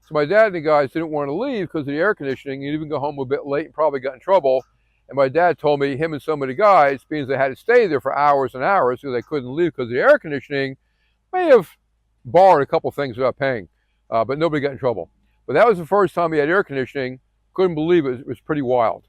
So my dad and the guys didn't want to leave because of the air conditioning. You'd even go home a bit late and probably got in trouble. And my dad told me him and some of the guys, being they had to stay there for hours and hours because they couldn't leave because of the air conditioning, may have borrowed a couple things without paying, but nobody got in trouble. But that was the first time he had air conditioning. Couldn't believe it. It was pretty wild.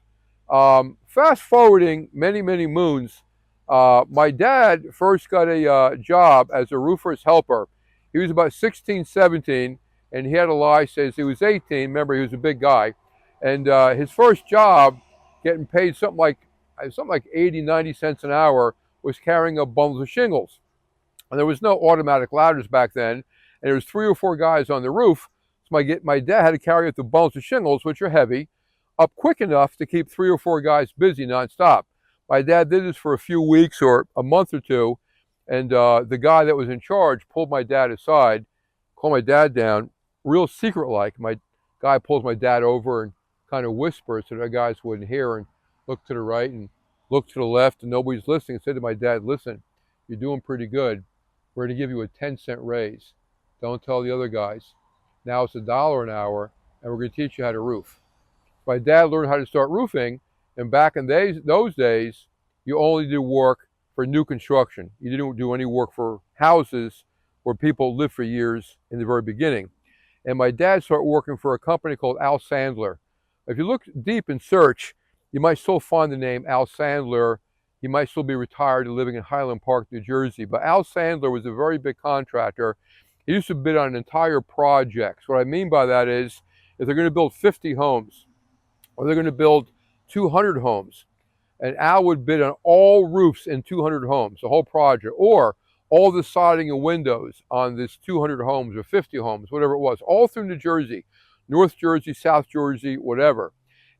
Fast forwarding many, many moons, my dad first got a job as a roofer's helper. He was about 16, 17, and he had a lie, says he was 18. Remember, he was a big guy. And his first job, getting paid something like 80, 90 cents an hour, was carrying up bundles of shingles. And there was no automatic ladders back then, and there was 3 or 4 guys on the roof. So my dad had to carry up the bundles of shingles, which are heavy, up quick enough to keep 3 or 4 guys busy nonstop. My dad did this for a few weeks or a month or two, and the guy that was in charge pulled my dad aside, called my dad down, real secret-like. My guy pulls my dad over and kind of whispers so the guys wouldn't hear, and looked to the right and looked to the left, and nobody's listening, and said to my dad, "Listen, you're doing pretty good. We're going to give you a 10-cent raise. Don't tell the other guys. Now it's $1 an hour, and we're going to teach you how to roof." My dad learned how to start roofing, and back in those days, you only did work for new construction. You didn't do any work for houses where people lived for years in the very beginning. And my dad started working for a company called Al Sandler. If you look deep in search, you might still find the name Al Sandler. He might still be retired and living in Highland Park, New Jersey. But Al Sandler was a very big contractor. He used to bid on entire projects. What I mean by that is, if they're going to build 50 homes, or they're going to build 200 homes, and Al would bid on all roofs in 200 homes, the whole project, or all the siding and windows on this 200 homes or 50 homes, whatever it was, all through New Jersey, North Jersey, South Jersey, whatever.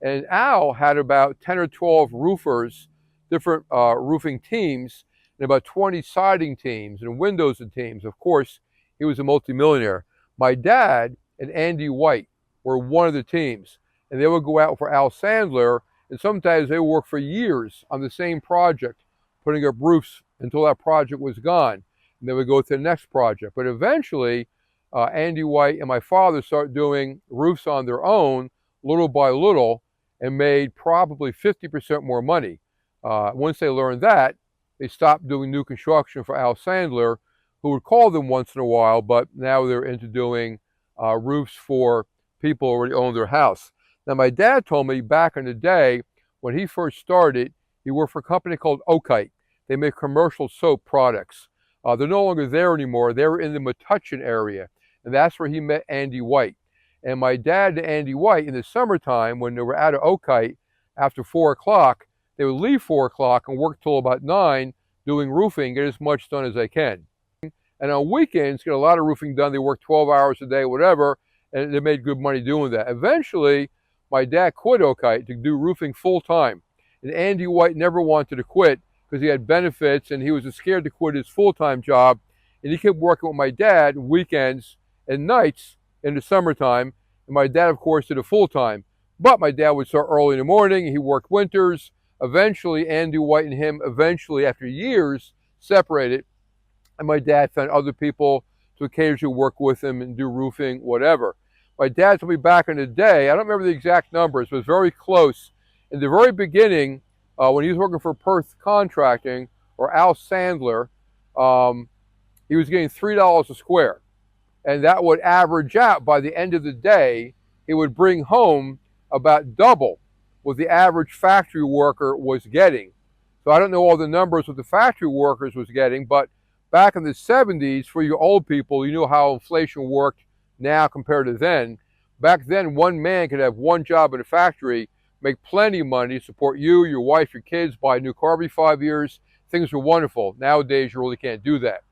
And Al had about 10 or 12 roofers, different roofing teams, and about 20 siding teams and windows and teams. Of course, he was a multimillionaire. My dad and Andy White were one of the teams, and they would go out for Al Sandler, and sometimes they would work for years on the same project, putting up roofs until that project was gone, and they would go to the next project. But eventually, Andy White and my father started doing roofs on their own, little by little, and made probably 50% more money. Once they learned that, they stopped doing new construction for Al Sandler, who would call them once in a while, but now they're into doing roofs for people who already own their house. Now, my dad told me back in the day, when he first started, he worked for a company called Oakite. They make commercial soap products. They're no longer there anymore. They were in the Metuchen area, and that's where he met Andy White. And my dad and Andy White, in the summertime, when they were out of Oakite, after 4 o'clock, they would leave 4 o'clock and work till about 9, doing roofing, get as much done as they can. And on weekends, get a lot of roofing done. They work 12 hours a day, whatever, and they made good money doing that. Eventually, my dad quit Oakite to do roofing full time. And Andy White never wanted to quit because he had benefits and he was scared to quit his full-time job. And he kept working with my dad weekends and nights in the summertime. And my dad, of course, did it full-time. But my dad would start early in the morning. He worked winters. Eventually, Andy White and him, after years, separated. And my dad found other people to occasionally work with him and do roofing, whatever. My dad told me back in the day, I don't remember the exact numbers, but it was very close. In the very beginning, when he was working for Perth Contracting, or Al Sandler, he was getting $3 a square. And that would average out, by the end of the day, he would bring home about double what the average factory worker was getting. So I don't know all the numbers what the factory workers was getting, but back in the 70s, for you old people, you know how inflation worked now compared to then. Back then, one man could have one job in a factory, make plenty of money, support you, your wife, your kids, buy a new car every 5 years. Things were wonderful. Nowadays, you really can't do that.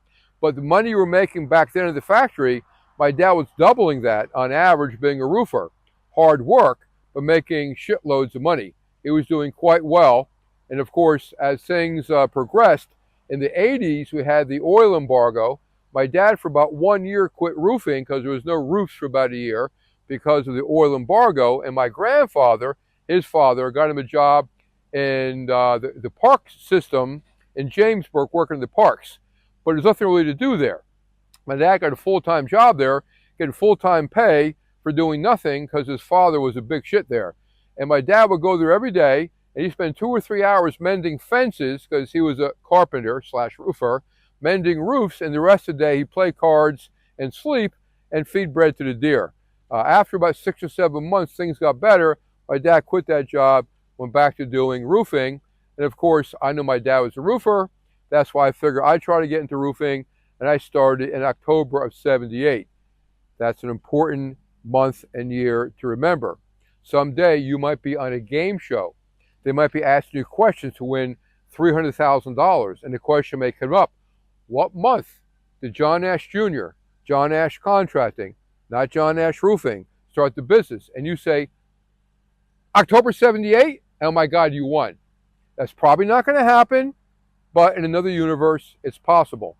But the money you were making back then in the factory, my dad was doubling that on average being a roofer. Hard work, but making shitloads of money. He was doing quite well. And of course, as things progressed, in the 80s, we had the oil embargo. My dad, for about 1 year, quit roofing because there was no roofs for about a year because of the oil embargo. And my grandfather, his father, got him a job in the park system in Jamesburg, working in the parks. But there's nothing really to do there. My dad got a full-time job there, getting full-time pay for doing nothing because his father was a big shit there. And my dad would go there every day, and he'd spend 2 or 3 hours mending fences because he was a carpenter slash roofer, mending roofs, and the rest of the day he'd play cards and sleep and feed bread to the deer. After about 6 or 7 months, things got better. My dad quit that job, went back to doing roofing. And of course, I knew my dad was a roofer. That's why I figured I'd try to get into roofing. And I started in October of '78. That's an important month and year to remember. Someday you might be on a game show. They might be asking you questions to win $300,000. And the question may come up, what month did John Asch Sr., John Asch Contracting, not John Asch Roofing, start the business? And you say, October '78? Oh my God, you won. That's probably not going to happen, but in another universe, it's possible.